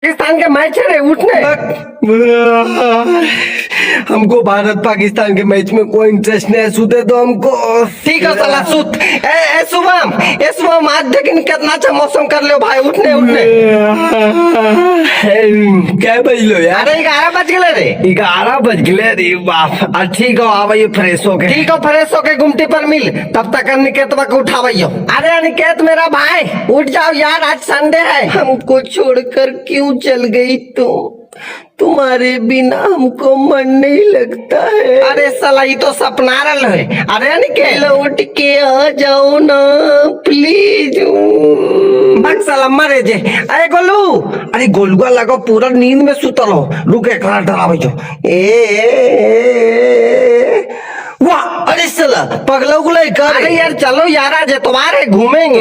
पाकिस्तान के मैच है रे, उठने। हमको भारत पाकिस्तान के मैच में कोई इंटरेस्ट नहीं है, सुते तो हमको। ठीक है साला सुत। ए शुभम आज देखिन कितना अच्छा मौसम कर लो भाई, उठने उठने। क्या बजलो यार? अरे 11 बज गए रे। 11 बज गए रे बाप। ठीक है आवा ये फ्रेश हो गए। ठीक है फ्रेश होके गुमटी पर मिल, तब तक निकेतवा को उठावैयो। अरे निकेत मेरा भाई उठ जाओ यार, आज संडे है। हमको छोड़कर क्यों चल गई तुम? तुम्हारे बिना हमको मन नहीं लगता है। अरे साला ये तो सपना रहा है। अरे निकेत लौट के आ जाओ ना प्लीज। भाग साला मरे जे। अरे गोलू, अरे गोलुआ लगा पूरा नींद में सुतल हो। रुक एक डरावे जो। वाह अरे साला पगला उगला कर। अरे यार चलो यार आज एतवार है, घूमेंगे।